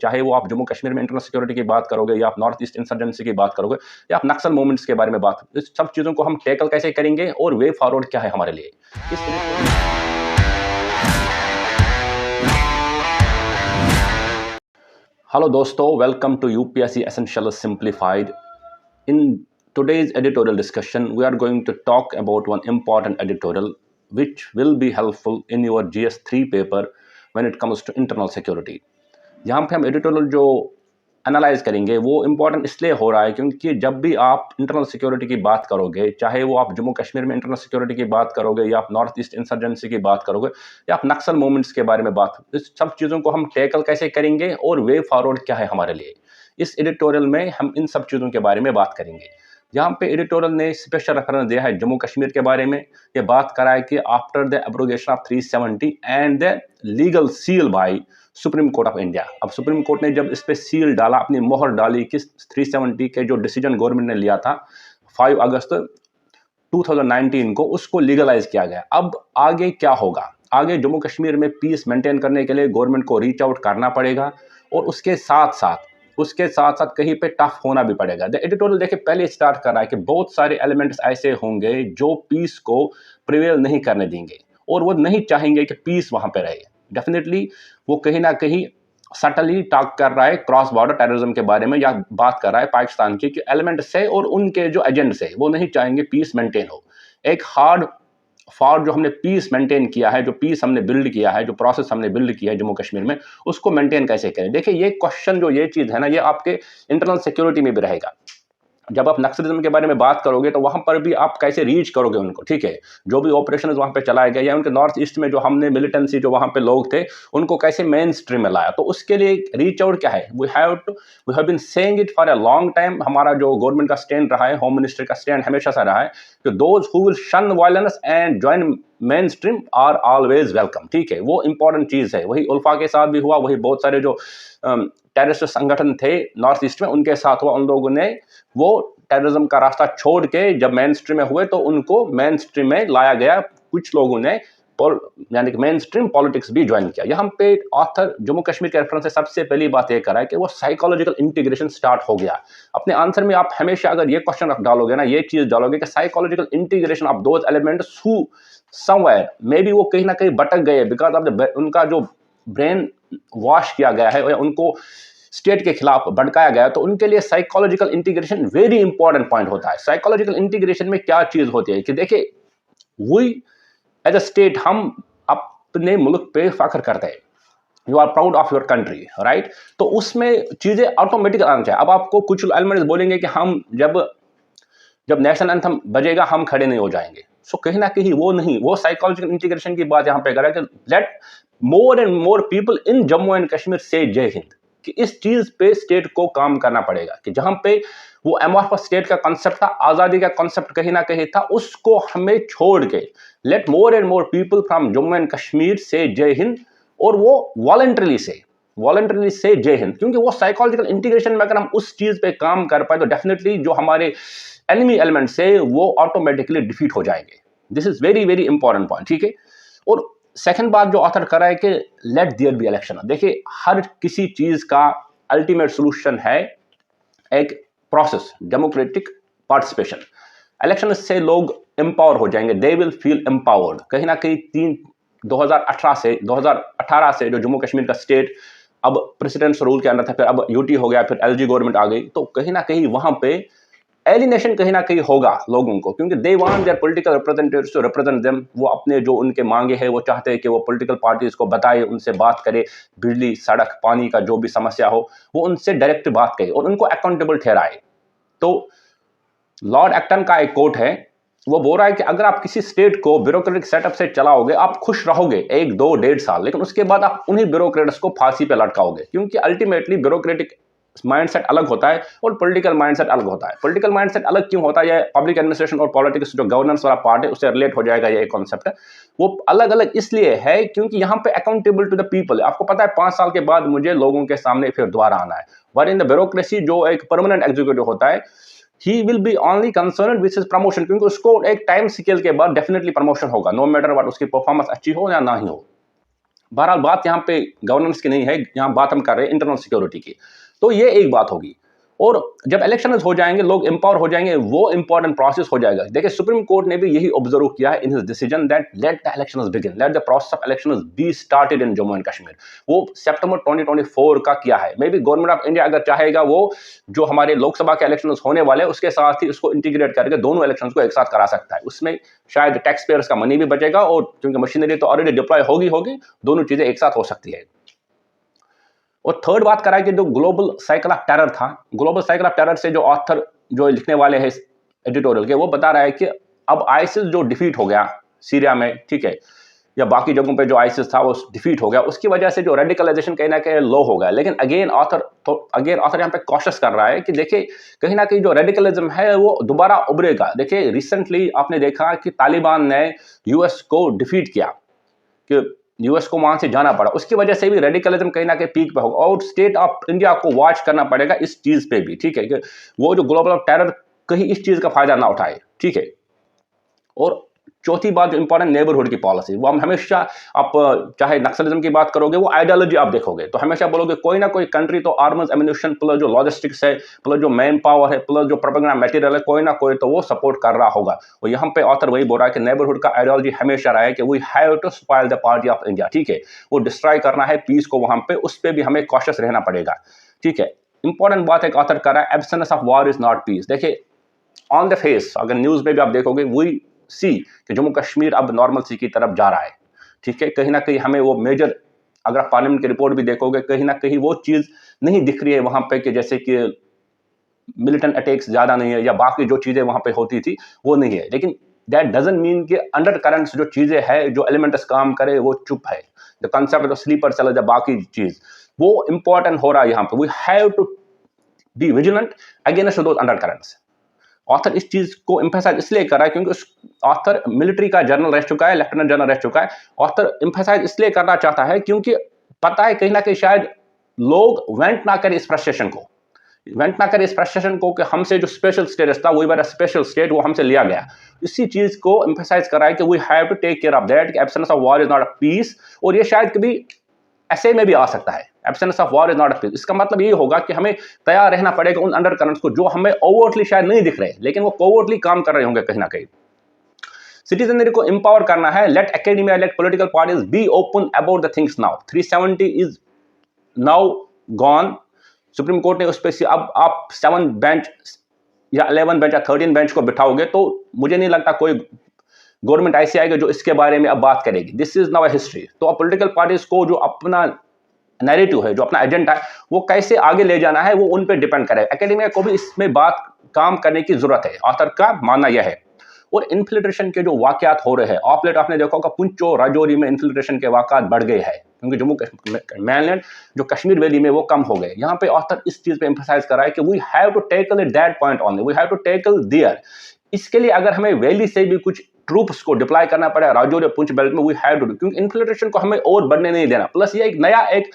चाहे वो आप जम्मू कश्मीर में इंटरनल सिक्योरिटी की बात करोगे या आप नॉर्थ ईस्ट इंसर्जेंसी की बात करोगे या आप नक्सल मूवमेंट्स के बारे में बात, इस सब चीज़ों को हम टैकल कैसे करेंगे और वे फॉरवर्ड क्या है हमारे लिए इस हेलो दोस्तों, welcome to UPSC essential simplified. In today's editorial discussion, we are going to talk about one important editorial which will be helpful in your GS3 paper when it comes to internal security. यहाँ पे हम editorial जो analyse करेंगे वो important इसलिए हो रहा है क्योंकि जब भी आप इंटरनल सिक्योरिटी की बात करोगे, चाहे वो आप जम्मू कश्मीर में इंटरनल सिक्योरिटी की बात करोगे या आप नॉर्थ ईस्ट इंसर्जेंसी की बात करोगे या आप नक्सल मूवमेंट्स के बारे में बात, इस सब चीज़ों को हम टैकल कैसे करेंगे और वे फॉरवर्ड क्या है हमारे लिए, इस एडिटोरियल में हम इन सब चीज़ों के बारे में बात करेंगे. यहाँ पे एडिटोरियल ने स्पेशल रेफरेंस दिया है जम्मू कश्मीर के बारे में. ये बात करा है कि after the abrogation of 370 and the legal seal by Supreme Court of India. अब सुप्रीम कोर्ट ने जब इस पे सील डाला, अपनी मोहर डाली कि 370 के जो डिसीजन गवर्नमेंट ने लिया था 5 अगस्त 2019 को, उसको लीगलाइज किया गया. अब आगे क्या होगा? आगे जम्मू कश्मीर में पीस मेंटेन करने के लिए गवर्नमेंट को रीच आउट करना पड़ेगा और उसके साथ कहीं पे टफ होना भी पड़ेगा. द एडिटोरियल देखिए पहले स्टार्ट कर रहा है कि बहुत सारे एलिमेंट्स ऐसे होंगे जो पीस को प्रिवेल नहीं करने देंगे और वो नहीं चाहेंगे कि पीस वहां पे रहे. डेफिनेटली वो कहीं ना कहीं सटली टॉक कर रहा है क्रॉस बॉर्डर टेररिज्म के बारे में, या बात कर रहा है पाकिस्तान की एलिमेंट से और उनके जो एजेंट से, वो नहीं चाहेंगे पीस मेंटेन हो. एक हार्ड फॉर जो हमने पीस मेंटेन किया है, जो पीस हमने बिल्ड किया है, जो प्रोसेस हमने बिल्ड किया है जम्मू कश्मीर में, उसको मेंटेन कैसे करें. देखिए ये क्वेश्चन जो ये चीज़ है ना, ये आपके इंटरनल सिक्योरिटी में भी रहेगा. जब आप नक्सलिज्म के बारे में बात करोगे तो वहां पर भी आप कैसे रीच करोगे उनको. ठीक है, जो भी ऑपरेशन वहां पे चलाए गए या उनके नॉर्थ ईस्ट में जो हमने मिलिटेंसी जो वहां पे लोग थे उनको कैसे मेन स्ट्रीम में लाया, तो उसके लिए रीच आउट क्या है. We have been saying it for a long time. हमारा जो गवर्नमेंट का स्टैंड रहा है, होम मिनिस्टर का स्टैंड हमेशा से रहा है कि those who will shun violence and join mainstream are always welcome. ठीक है, वो इंपॉर्टेंट चीज है. वही उल्फा के साथ भी हुआ, वही बहुत सारे जो टेररिस्ट संगठन थे नॉर्थ ईस्ट में उनके साथ हुआ. उन लोगों ने वो टेररिज्म का रास्ता छोड़ के जब मेन स्ट्रीम में हुए तो उनको मेन स्ट्रीम में लाया गया. कुछ लोगों ने यानी कि मेन स्ट्रीम पॉलिटिक्स भी ज्वाइन किया. यहाँ पे ऑथर जम्मू कश्मीर के रेफरेंस से सबसे पहली बात यह करा है कि वो साइकोलॉजिकल इंटीग्रेशन स्टार्ट हो गया. अपने आंसर में आप हमेशा अगर ये क्वेश्चन डालोगे ना, ये चीज डालोगे कि psychological integration of those elements who somewhere may be वो कहीं ना कहीं भटक गए बिकॉज ऑफ उनका जो ब्रेन वॉश किया गया है या उनको स्टेट के खिलाफ भड़काया गया, तो उनके लिए psychological integration very important point होता है. साइकोलॉजिकल इंटीग्रेशन में क्या चीज होती है कि देखिए वी एज अ स्टेट हम अपने मुल्क पे फख्र करते हैं. You are proud of your country, right. तो उसमें चीजें ऑटोमेटिक आना चाहिए. अब आपको कुछ एलिमेंट्स बोलेंगे कि हम जब नेशनल एंथम बजेगा हम खड़े नहीं हो जाएंगे. सो कहीं ना कहीं वो नहीं, वो साइकोलॉजिकल इंटीग्रेशन की बात यहाँ पे कर रहा है कि let more and more people in Jammu and Kashmir say जय हिंद. कि इस चीज पे स्टेट को काम करना पड़ेगा कि जहां पे वो एमॉर्फस स्टेट का कॉन्सेप्ट था, आजादी का कॉन्सेप्ट कहीं ना कहीं था, उसको हमें छोड़ के let more and more people from Jammu and Kashmir say जय हिंद. और वो वॉलंटरली से जय हिंद, क्योंकि वो साइकोलॉजिकल इंटीग्रेशन में अगर हम उस चीज पे काम कर पाए तो डेफिनेटली जो हमारे एनिमी एलिमेंट से वो ऑटोमेटिकली डिफीट हो जाएंगे. This is very very important point. ठीक है, और सेकंड बात जो ऑथर करा है कि लेट देयर बी इलेक्शन. देखिए हर किसी चीज का अल्टीमेट सोल्यूशन है एक प्रोसेस, डेमोक्रेटिक पार्टिसिपेशन. इलेक्शन से लोग एम्पावर हो जाएंगे, दे विल फील एम्पावर्ड. कहीं ना कहीं 2018 से जो जम्मू कश्मीर का स्टेट अब प्रेसिडेंट्स रूल के अंदर था, फिर अब यूटी हो गया, फिर एलजी गवर्नमेंट आ गई, तो कहीं ना कहीं वहां पे एलिनेशन कहीं ना कहीं होगा लोगों को, क्योंकि they want their political representatives to represent them. वो अपने जो उनके मांगे हैं वो चाहते हैं कि वो पॉलिटिकल पार्टीज को बताए, उनसे बात करे, बिजली सड़क पानी का जो भी समस्या हो वो उनसे डायरेक्ट बात करे और उनको अकाउंटेबल ठहराए. तो लॉर्ड एक्टन का एक कोट है, वो बोल रहा है कि अगर आप किसी स्टेट को ब्यूरोक्रेटिक सेटअप से चलाओगे आप खुश रहोगे 1, 2, 1.5 साल, लेकिन उसके बाद आप उन्हीं ब्यूरोक्रेट्स को फांसी पे लटकाओगे, क्योंकि अल्टीमेटली ब्यूरोक्रेटिक माइंडसेट अलग होता है और पॉलिटिकल माइंडसेट अलग होता है. पॉलिटिकल माइंडसेट अलग क्यों होता है? ये पब्लिक एडमिनिस्ट्रेशन और पॉलिटिक्स जो गवर्नेंस वाला पार्ट है उससे रिलेट हो जाएगा. ये कॉन्सेप्ट है वो अलग अलग इसलिए है क्योंकि यहाँ पे अकाउंटेबल टू द पीपल. आपको पता है 5 साल के बाद मुझे लोगों के सामने फिर दोबारा आना है. वर इन द ब्यूरोक्रेसी जो एक परमानेंट एग्जीक्यूटिव होता है, he will be only concern which is promotion, क्योंकि उसको एक टाइम स्केल के बाद डेफिनेटली प्रमोशन होगा, नो मैटर व्हाट, उसकी परफॉर्मेंस अच्छी हो या ना ही हो. बहरहाल बात यहाँ पे गवर्नेंस की नहीं है, यहाँ बात हम कर रहे हैं इंटरनल सिक्योरिटी की। तो ये एक बात होगी। और जब इलेक्शन हो जाएंगे, लोग एम्पावर हो जाएंगे, वो इंपॉर्टेंट प्रोसेस हो जाएगा। देखिए सुप्रीम कोर्ट ने भी यही ऑब्जर्व किया है in his decision that let the elections begin, let the process of elections be started in Jammu and Kashmir. वो सितंबर 2024 का किया है। May be government of India अगर चाहेगा, वो जो हमारे लोकसभा के इलेक्शन होने वाले हैं उसके साथ ही उसको इंटीग्रेट करके दोनों इलेक्शन को एक साथ करा सकता है। उसमें शायद टैक्स पेयर्स का मनी भी बचेगा, और क्योंकि मशीनरी तो ऑलरेडी डिप्लॉय होगी, दोनों चीजें एक साथ हो सकती है। और थर्ड बात करा कि जो ग्लोबल साइकिल ऑफ टेरर था, ग्लोबल साइकिल ऑफ टेरर से जो ऑथर जो लिखने वाले हैं एडिटोरियल के, वो बता रहा है कि अब आईसिस जो डिफीट हो गया सीरिया में, ठीक है, या बाकी जगहों पे जो आईसिस था वो डिफीट हो गया, उसकी वजह से जो रेडिकलाइजेशन कहीं ना कहीं लो हो गया। लेकिन अगेन ऑथर यहाँ पे कॉशियस कर रहा है कि देखिए कहीं ना कहीं जो रेडिकलिज्म है वो दोबारा उभरेगा। देखिए रिसेंटली आपने देखा कि तालिबान ने यूएस को डिफीट किया, कि यूएस को वहां से जाना पड़ा, उसकी वजह से भी रेडिकलिज्म कहीं ना कहीं पीक पे होगा। और स्टेट ऑफ इंडिया को वॉच करना पड़ेगा इस चीज पे भी, ठीक है, कि वो जो ग्लोबल टेरर कहीं इस चीज का फायदा ना उठाए, ठीक है। और चौथी बात जो इंपॉर्टेंट, नेबरहुड की पॉलिसी, वो हम हमेशा, आप चाहे नक्सलिज्म की बात करोगे, वो आइडियोलॉजी आप देखोगे तो हमेशा बोलोगे कोई ना कोई कंट्री तो आर्म्स एम्यूनिशन प्लस जो लॉजिस्टिक्स है, प्लस जो मैन पावर है, प्लस जो प्रोपेगेंडा मटेरियल है, कोई ना कोई तो वो सपोर्ट कर रहा होगा। और यहाँ पे ऑथर वही बोल रहा है कि नेबरहुड का आइडियोलॉजी हमेशा रहा है कि we have to spoil the party of India, ठीक है, वो डिस्ट्रॉय करना है पीस को वहां पे, उस पर भी हमें कॉशियस रहना पड़ेगा, ठीक है। इंपॉर्टेंट बात एक ऑथर कर रहा है, absence of war is not peace. देखिए ऑन द फेस अगर न्यूज में भी आप देखोगे, वी सी कि जम्मू कश्मीर अब नॉर्मल सी की तरफ जा रहा है, ठीक है। कहीं ना कहीं हमें वो मेजर, अगर आप पार्लियामेंट की रिपोर्ट भी देखोगे, कहीं ना कहीं वो चीज नहीं दिख रही है वहां पे कि जैसे कि मिलिटेंट अटैक्स ज्यादा नहीं है या बाकी जो चीजें वहां पे होती थी वो नहीं है। लेकिन दैट डजंट मीन कि अंडर करंट्स जो चीजें है, जो एलिमेंट्स काम करे वो चुप है। द कंसेप्ट ऑफ स्लीपर चला जाए, बाकी चीज वो इंपॉर्टेंट हो रहा है यहाँ पे। We have to be vigilant against those undercurrents. Author इस चीज को एम्फेसाइज इसलिए कर रहा है क्योंकि उस ऑथर मिलिट्री का जनरल रह चुका है, लेफ्टिनेंट जनरल रह चुका है। ऑथर एम्फेसाइज इसलिए करना चाहता है क्योंकि पता है कहीं ना कहीं शायद लोग वेंट ना करें इस फ्रस्ट्रेशन को, कि हमसे जो स्पेशल स्टेटस था, वही बार स्पेशल स्टेट वो हमसे लिया गया। इसी चीज को एम्फेसाइज कर रहा है कि we have to take care of that, absence of war is not a peace. और ये शायद कभी ऐसे में भी आ सकता है, absence of war is not a peace. इसका मतलब ये होगा कि हमें तैयार रहना पड़ेगा उन अंडर करंट्स को जो हमें ओवरटली शायद नहीं दिख रहे, लेकिन वो कोवर्टली काम कर रहे होंगे कहीं ना कहीं। सिटीजनरी को एम्पावर करना है, let academia, let political parties be open about the things now. 370 is now gone. Supreme Court ने उस पर अब आप 7 बेंच या 11 बेंच या 13 बेंच को बिठाओगे तो मुझे नहीं लगता कोई गवर्नमेंट ऐसी आएगी जो इसके बारे में अब बात करेगी। This is now a history. तो अब पॉलिटिकल पार्टीज को जो अपना नैरेटिव है, जो अपना एजेंडा है, वो कैसे आगे ले जाना है, वो उन पे डिपेंड करे। एकेडमिया को भी इसमें बात काम करने की जरूरत है, ऑथर का मानना यह है। और इन्फिल्ट्रेशन के जो वाकयात हो रहे हैं, ऑफ लेट आपने देखा होगा पुंचो राजौरी में इन्फिल्ट्रेशन के वाकयात बढ़ गए हैं, क्योंकि जम्मू mainland जो कश्मीर वैली में वो कम हो गए। यहाँ पे ऑथर इस चीज पे एम्फसाइज कर रहा है कि we have to tackle it that point only, we have to tackle there. इसके लिए अगर हमें वैली से भी कुछ ट्रूप्स को डिप्लॉय करना पड़े राजौरी और पुंछ बेल्ट में, वी हैव टू, क्योंकि इन्फिल्ट्रेशन को हमें और बढ़ने नहीं देना। प्लस ये एक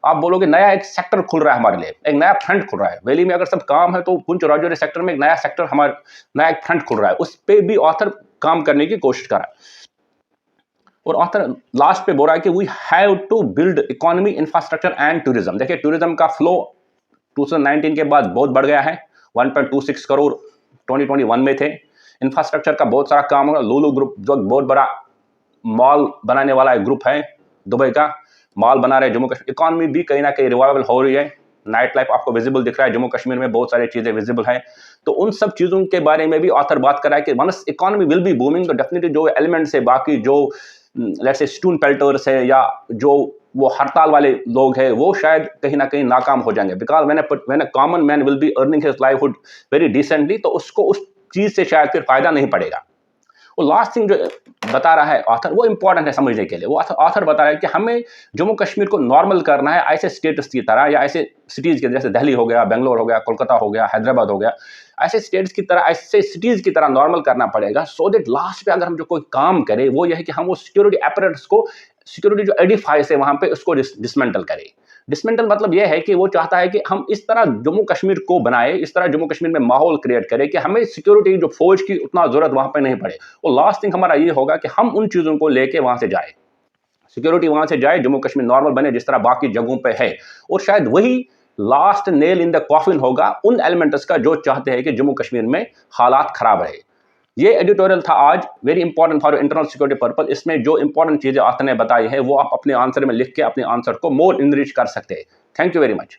आप बोलोगे नया एक सेक्टर खुल रहा है हमारे लिए, एक नया फ्रंट खुल रहा है वैली में। अगर सब काम है तो पुंछ राजौरी सेक्टर में एक नया सेक्टर, हमारा नया एक फ्रंट खुल रहा है, उस पर भी ऑथर काम करने की कोशिश कर रहा है। और ऑथर लास्ट पे बोल रहा है कि we have to build economy, infrastructure and tourism. देखिए टूरिज्म का फ्लो 2019 के बाद बहुत बढ़ गया है, 1.26 करोड़ 2021 में थे। इंफ्रास्ट्रक्चर का बहुत सारा काम होगा। लुलु ग्रुप जो बहुत बड़ा मॉल बनाने वाला एक ग्रुप है, दुबई का मॉल बना रहे। जम्मू कश्मीर इकोनॉमी भी कहीं ना कहीं रिवाइवल हो रही है। नाइट लाइफ आपको विजिबल दिख रहा है, जम्मू कश्मीर में बहुत सारी चीजें विजिबल हैं। तो उन सब चीजों के बारे में भी ऑथर बात कर रहा है कि once economy will be booming, तो डेफिनेटली जो एलिमेंट्स है, बाकी जो लेट्स से स्टून पेल्टर्स है या जो वो हड़ताल वाले लोग हैं, वो शायद कहीं ना कहीं नाकाम हो जाएंगे। Because when a common man will be earning his livelihood very decently, तो उसको उस चीज से शायद फिर फायदा नहीं पड़ेगा। वो लास्ट थिंग जो बता रहा है ऑथर, वो इंपॉर्टेंट है समझने के लिए। वो ऑथर बता रहा है कि हमें जम्मू कश्मीर को नॉर्मल करना है ऐसे स्टेट्स की तरह, या ऐसे सिटीज के जैसे दिल्ली हो गया, बेंगलोर हो गया, कोलकाता हो गया, हैदराबाद हो गया, ऐसे स्टेट्स की तरह, ऐसे सिटीज की तरह नॉर्मल करना पड़ेगा। सो दैट लास्ट पे अगर हम जो कोई काम करें वो यह है कि हम वो सिक्योरिटी एपरेटस को, सिक्योरिटी जो एडिफाइस है वहां पे, उसको डिसमेंटल करें। डिसमेंटल मतलब यह है कि वो चाहता है कि हम इस तरह जम्मू कश्मीर को बनाए, इस तरह जम्मू कश्मीर में माहौल क्रिएट करें कि हमें सिक्योरिटी जो फौज की उतना जरूरत वहां पे नहीं पड़े। और लास्ट थिंग हमारा ये होगा कि हम उन चीजों को लेके वहां से जाए। सिक्योरिटी वहाँ से जाए, जम्मू कश्मीर नॉर्मल बने जिस तरह बाकी जगहों पे है। और शायद वही last nail in the coffin होगा उन एलिमेंट्स का जो चाहते हैं कि जम्मू कश्मीर में हालात खराब रहे। ये एडिटोरियल था आज, very important for internal security purpose. इसमें जो इंपॉर्टेंट चीज़ें आते ने बताई है वो आप अपने आंसर में लिख के अपने आंसर को मोर इनरिच कर सकते हैं। Thank you very much.